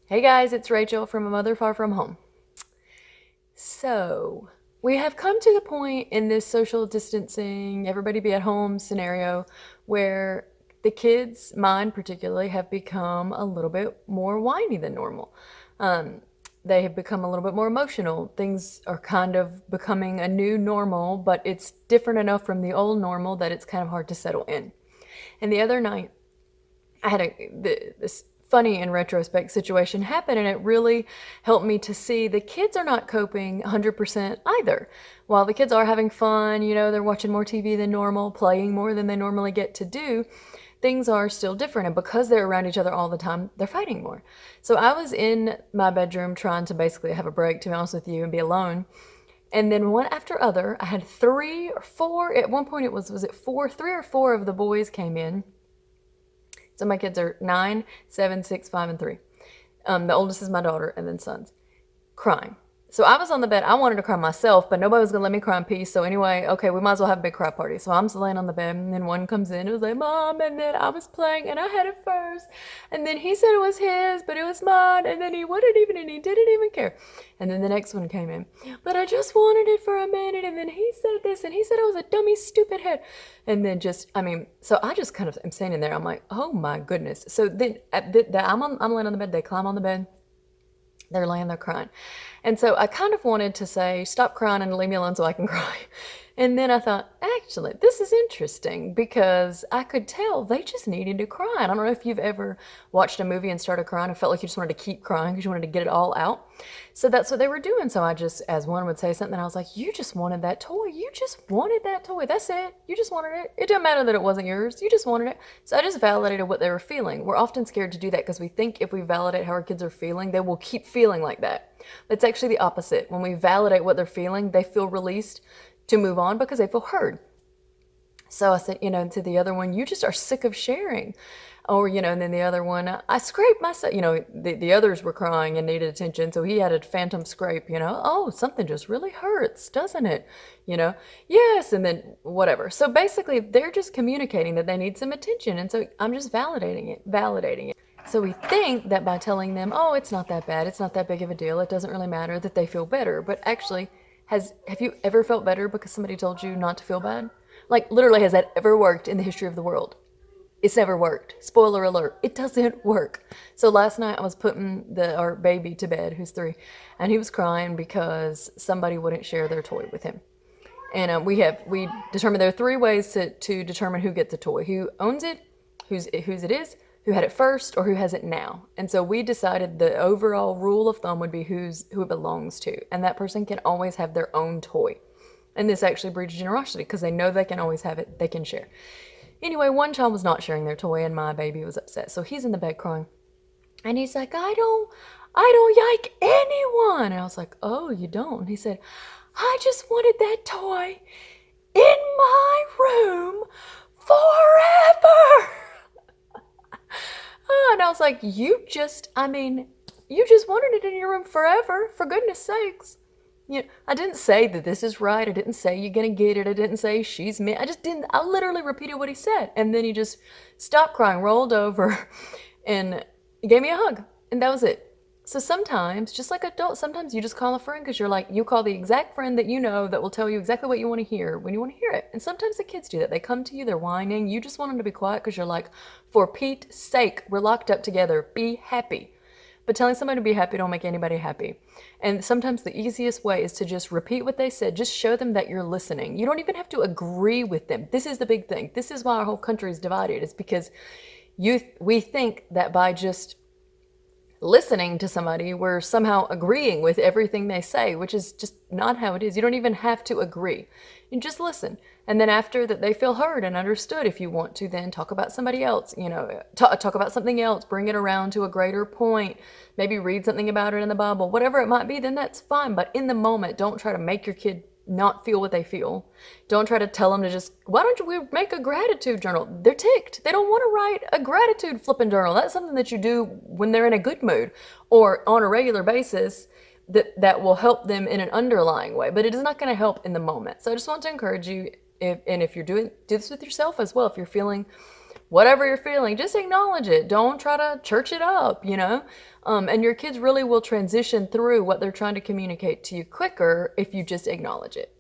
Hey guys, it's Rachel from A Mother Far From Home. So, we have come to the point in this social distancing, everybody be at home scenario where the kids, mine particularly, have become a little bit more whiny than normal. Um, they have become a little bit more emotional. Things are kind of becoming a new normal, but it's different enough from the old normal that it's kind of hard to settle in. And the other night, I had this funny in retrospect situation happen, and it really helped me to see the kids are not coping 100% either. While the kids are having fun, they're watching more TV than normal, playing more than they normally get to do, things are still different. And because they're around each other all the time, they're fighting more. So I was in my bedroom trying to basically have a break, to be honest with you, and be alone. And then one after other, I had three or four, at one point was it four, three or four of the boys came in. So my kids are 9, 7, 6, 5, and 3. The oldest is my daughter, and then sons. Crying. So I was on the bed. I wanted to cry myself, but nobody was going to let me cry in peace. So anyway, okay, we might as well have a big cry party. So I'm just laying on the bed, and then one comes in. It was like, Mom, and then I was playing, and I had it first. And then he said it was his, but it was mine. And then he wouldn't even, and he didn't even care. And then the next one came in. But I just wanted it for a minute. And then he said this, and he said I was a dummy, stupid head. And then so I just kind of am standing there. I'm like, oh my goodness. So then I'm laying on the bed. They climb on the bed. They're laying there crying. And so I kind of wanted to say, stop crying and leave me alone so I can cry. And then I thought, actually, this is interesting because I could tell they just needed to cry. And I don't know if you've ever watched a movie and started crying and felt like you just wanted to keep crying because you wanted to get it all out. So that's what they were doing. So I just, as one would say something, I was like, you just wanted that toy. You just wanted that toy. That's it. You just wanted it. It didn't matter that it wasn't yours. You just wanted it. So I just validated what they were feeling. We're often scared to do that because we think if we validate how our kids are feeling, they will keep feeling like that. But it's actually the opposite. When we validate what they're feeling, they feel released to move on because they feel heard. So I said, to the other one, you just are sick of sharing. Or, and then the other one, I scraped myself, the others were crying and needed attention. So he had a phantom scrape, oh, something just really hurts, doesn't it? Yes, and then whatever. So basically, they're just communicating that they need some attention. And so I'm just validating it. So we think that by telling them, oh, it's not that bad, it's not that big of a deal, it doesn't really matter, that they feel better. But actually, have you ever felt better because somebody told you not to feel bad? Like, literally, has that ever worked in the history of the world? It's never worked. Spoiler alert, it doesn't work. So last night I was putting our baby to bed, who's 3, and he was crying because somebody wouldn't share their toy with him. And we determined there are 3 ways to determine who gets a toy: who owns it, whose it is, who had it first, or who has it now. And so we decided the overall rule of thumb would be who it belongs to, and that person can always have their own toy. And this actually breeds generosity because they know they can always have it, they can share. Anyway, one child was not sharing their toy, and my baby was upset. So he's in the bed crying, and he's like, I don't like anyone. And I was like, oh, you don't? And he said, I just wanted that toy in my room forever. And I was like, you just wanted it in your room forever, for goodness sakes. I didn't say that this is right. I didn't say you're going to get it. I didn't say she's me. I literally repeated what he said. And then he just stopped crying, rolled over, and he gave me a hug. And that was it. So sometimes, just like adults, sometimes you just call a friend because you call the exact friend that you know that will tell you exactly what you want to hear when you want to hear it. And sometimes the kids do that. They come to you, they're whining. You just want them to be quiet because you're like, for Pete's sake, we're locked up together. Be happy. But telling somebody to be happy don't make anybody happy. And sometimes the easiest way is to just repeat what they said. Just show them that you're listening. You don't even have to agree with them. This is the big thing. This is why our whole country is divided. It's because we think that by just listening to somebody, we're somehow agreeing with everything they say, which is just not how it is. You don't even have to agree. You just listen. And then after that, they feel heard and understood. If you want to then talk about somebody else, talk about something else, bring it around to a greater point, maybe read something about it in the Bible, whatever it might be, then that's fine. But in the moment, don't try to make your kid not feel what they feel. Don't try to tell them to why don't we make a gratitude journal? They're ticked. They don't want to write a gratitude flipping journal. That's something that you do when they're in a good mood or on a regular basis that will help them in an underlying way, but it is not going to help in the moment. So I just want to encourage you, if you're do this with yourself as well, if you're feeling whatever you're feeling, just acknowledge it. Don't try to church it up, And your kids really will transition through what they're trying to communicate to you quicker if you just acknowledge it.